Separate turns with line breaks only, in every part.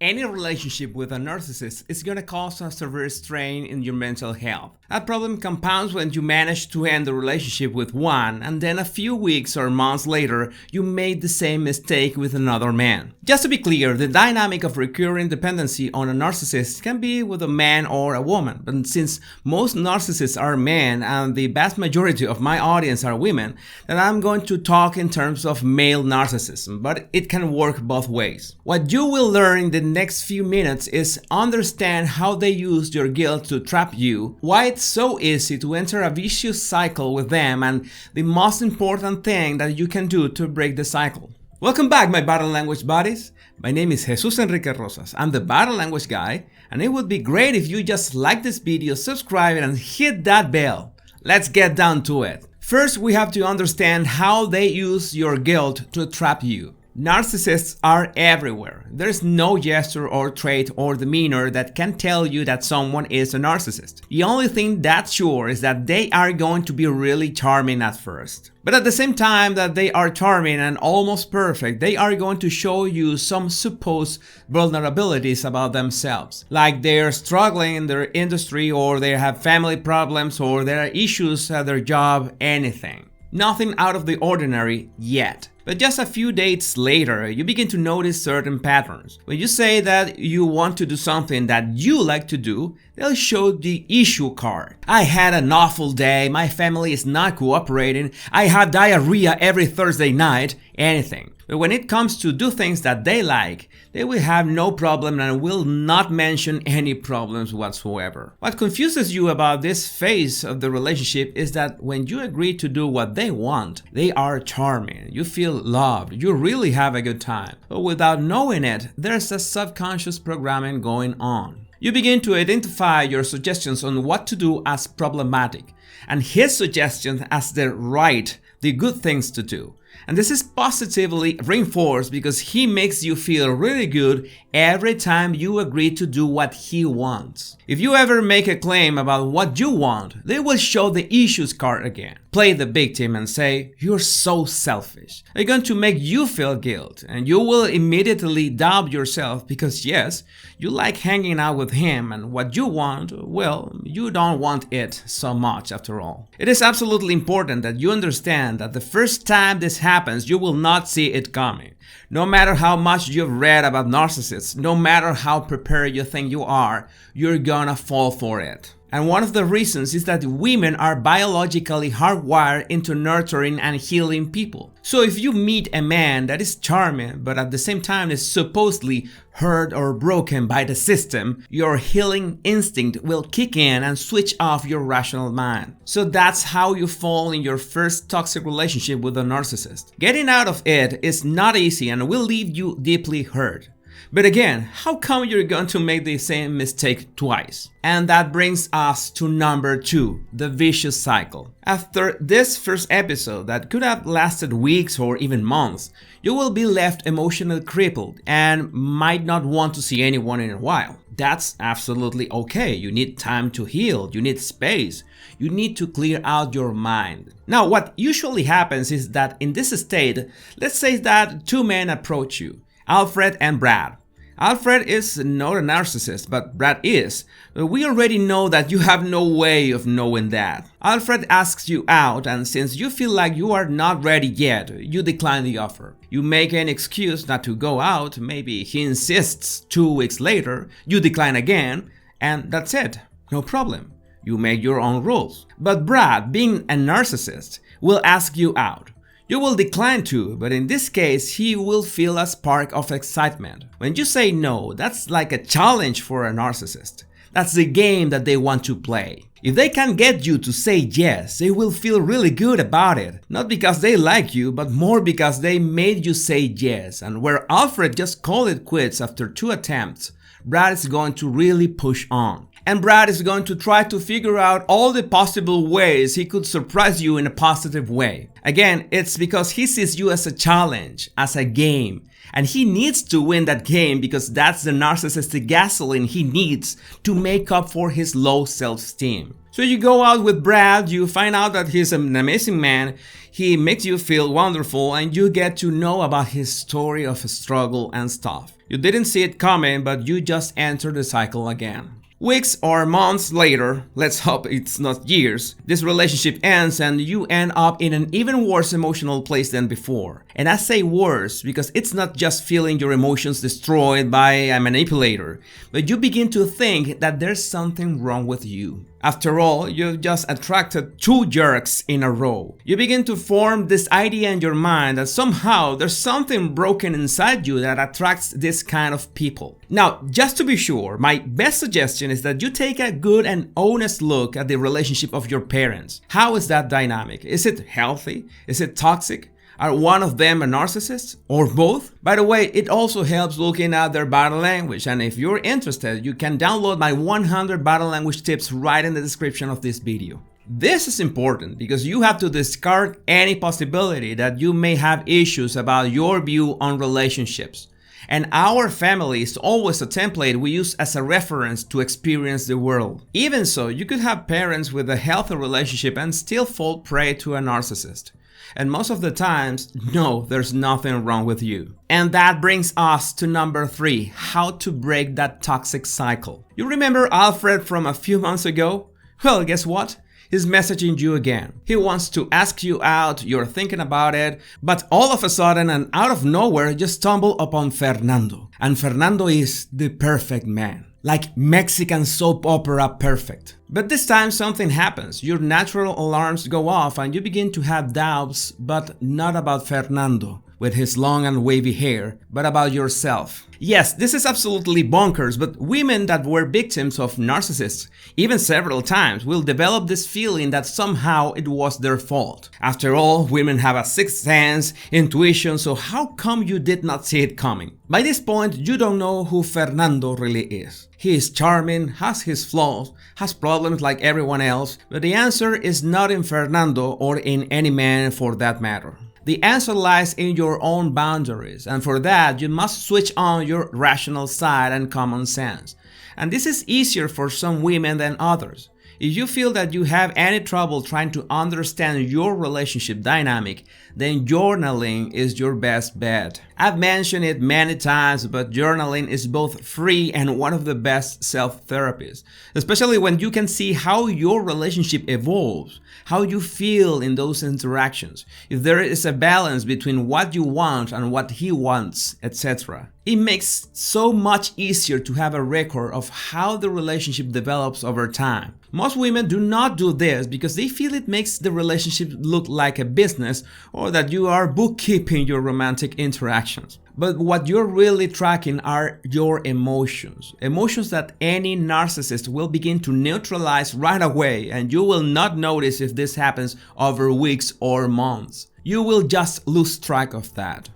Any relationship with a narcissist is going to cause a severe strain in your mental health. That problem compounds when you manage to end the relationship with one and then a few weeks or months later you made the same mistake with another man. Just to be clear, the dynamic of recurring dependency on a narcissist can be with a man or a woman, but since most narcissists are men and the vast majority of my audience are women, then I'm going to talk in terms of male narcissism, but it can work both ways. What you will learn in the next few minutes is understand how they use your guilt to trap you, why it's so easy to enter a vicious cycle with them, and the most important thing that you can do to break the cycle. Welcome back, my body language buddies. My name is Jesus Enrique Rosas. I'm the body language guy, and it would be great if you just like this video, subscribe, and hit that bell. Let's get down to it. First, we have to understand how they use your guilt to trap you. Narcissists are everywhere. There's no gesture or trait or demeanor that can tell you that someone is a narcissist. The only thing that's sure is that they are going to be really charming at first. But at the same time that they are charming and almost perfect, they are going to show you some supposed vulnerabilities about themselves. Like they're struggling in their industry, or they have family problems, or there are issues at their job, anything. Nothing out of the ordinary yet. But just a few dates later, you begin to notice certain patterns. When you say that you want to do something that you like to do, they'll show the issue card. I had an awful day, my family is not cooperating, I had diarrhea every Thursday night, anything. But when it comes to do things that they like, they will have no problem and will not mention any problems whatsoever. What confuses you about this phase of the relationship is that when you agree to do what they want, they are charming, you feel loved, you really have a good time. But without knowing it, there's a subconscious programming going on. You begin to identify your suggestions on what to do as problematic, and his suggestions as the good things to do. And this is positively reinforced because he makes you feel really good every time you agree to do what he wants. If you ever make a claim about what you want, they will show the issues card again. Play the victim and say, "You're so selfish." They're going to make you feel guilt, and you will immediately doubt yourself because yes, you like hanging out with him, and what you want, well, you don't want it so much after all. It is absolutely important that you understand that the first time this happens, you will not see it coming. No matter how much you've read about narcissists, no matter how prepared you think you are, you're gonna fall for it. And one of the reasons is that women are biologically hardwired into nurturing and healing people. So if you meet a man that is charming, but at the same time is supposedly hurt or broken by the system, your healing instinct will kick in and switch off your rational mind. So that's how you fall in your first toxic relationship with a narcissist. Getting out of it is not easy and will leave you deeply hurt. But again, how come you're going to make the same mistake twice? And that brings us to number 2, the vicious cycle. After this first episode that could have lasted weeks or even months, you will be left emotionally crippled and might not want to see anyone in a while. That's absolutely okay. You need time to heal, you need space, you need to clear out your mind. Now, what usually happens is that in this state, let's say that 2 men approach you, Alfred and Brad. Alfred is not a narcissist, but Brad is. We already know that you have no way of knowing that. Alfred asks you out, and since you feel like you are not ready yet, you decline the offer. You make an excuse not to go out, maybe he insists 2 weeks later, you decline again, and that's it. No problem. You make your own rules. But Brad, being a narcissist, will ask you out. You will decline to, but in this case, he will feel a spark of excitement. When you say no, that's like a challenge for a narcissist. That's the game that they want to play. If they can get you to say yes, they will feel really good about it. Not because they like you, but more because they made you say yes. And where Alfred just called it quits after 2 attempts, Brad is going to really push on. And Brad is going to try to figure out all the possible ways he could surprise you in a positive way. Again, it's because he sees you as a challenge, as a game. And he needs to win that game because that's the narcissistic gasoline he needs to make up for his low self-esteem. So you go out with Brad, you find out that he's an amazing man, he makes you feel wonderful, and you get to know about his story of struggle and stuff. You didn't see it coming, but you just enter the cycle again. Weeks or months later, let's hope it's not years, this relationship ends and you end up in an even worse emotional place than before. And I say worse because it's not just feeling your emotions destroyed by a manipulator, but you begin to think that there's something wrong with you. After all, you've just attracted 2 jerks in a row. You begin to form this idea in your mind that somehow there's something broken inside you that attracts this kind of people. Now, just to be sure, my best suggestion is that you take a good and honest look at the relationship of your parents. How is that dynamic? Is it healthy? Is it toxic? Are one of them a narcissist? Or both? By the way, it also helps looking at their body language, and if you're interested, you can download my 100 body language tips right in the description of this video. This is important because you have to discard any possibility that you may have issues about your view on relationships. And our family is always a template we use as a reference to experience the world. Even so, you could have parents with a healthy relationship and still fall prey to a narcissist. And most of the times, no, there's nothing wrong with you. And that brings us to number 3, how to break that toxic cycle. You remember Alfred from a few months ago? Well, guess what? He's messaging you again. He wants to ask you out, you're thinking about it, but all of a sudden and out of nowhere, you stumble upon Fernando. And Fernando is the perfect man. Like Mexican soap opera perfect. But this time something happens. Your natural alarms go off and you begin to have doubts, but not about Fernando with his long and wavy hair, but about yourself. Yes, this is absolutely bonkers, but women that were victims of narcissists, even several times, will develop this feeling that somehow it was their fault. After all, women have a sixth sense, intuition, so how come you did not see it coming? By this point, you don't know who Fernando really is. He is charming, has his flaws, has problems like everyone else, but the answer is not in Fernando or in any man for that matter. The answer lies in your own boundaries, and for that you must switch on your rational side and common sense. And this is easier for some women than others. If you feel that you have any trouble trying to understand your relationship dynamic, then journaling is your best bet. I've mentioned it many times, but journaling is both free and one of the best self-therapies, especially when you can see how your relationship evolves, how you feel in those interactions, if there is a balance between what you want and what he wants, etc. It makes so much easier to have a record of how the relationship develops over time. Most women do not do this because they feel it makes the relationship look like a business or that you are bookkeeping your romantic interactions. But what you're really tracking are your emotions. Emotions that any narcissist will begin to neutralize right away, and you will not notice if this happens over weeks or months. You will just lose track of that.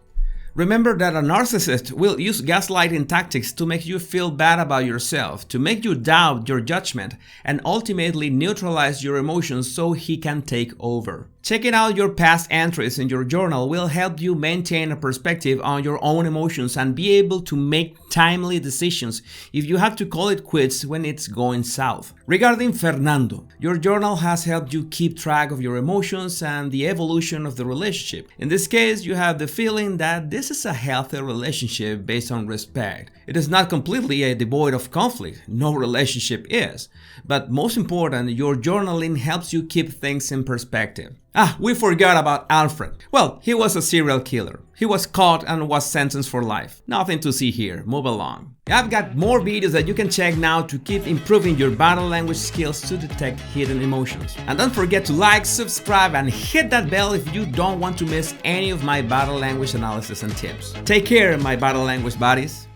Remember that a narcissist will use gaslighting tactics to make you feel bad about yourself, to make you doubt your judgment, and ultimately neutralize your emotions so he can take over. Checking out your past entries in your journal will help you maintain a perspective on your own emotions and be able to make timely decisions if you have to call it quits when it's going south. Regarding Fernando, your journal has helped you keep track of your emotions and the evolution of the relationship. In this case, you have the feeling that this is a healthy relationship based on respect. It is not completely devoid of conflict, no relationship is. But most important, your journaling helps you keep things in perspective. We forgot about Alfred. Well, he was a serial killer. He was caught and was sentenced for life. Nothing to see here. Move along. I've got more videos that you can check now to keep improving your body language skills to detect hidden emotions. And don't forget to like, subscribe, and hit that bell if you don't want to miss any of my body language analysis and tips. Take care, my body language buddies.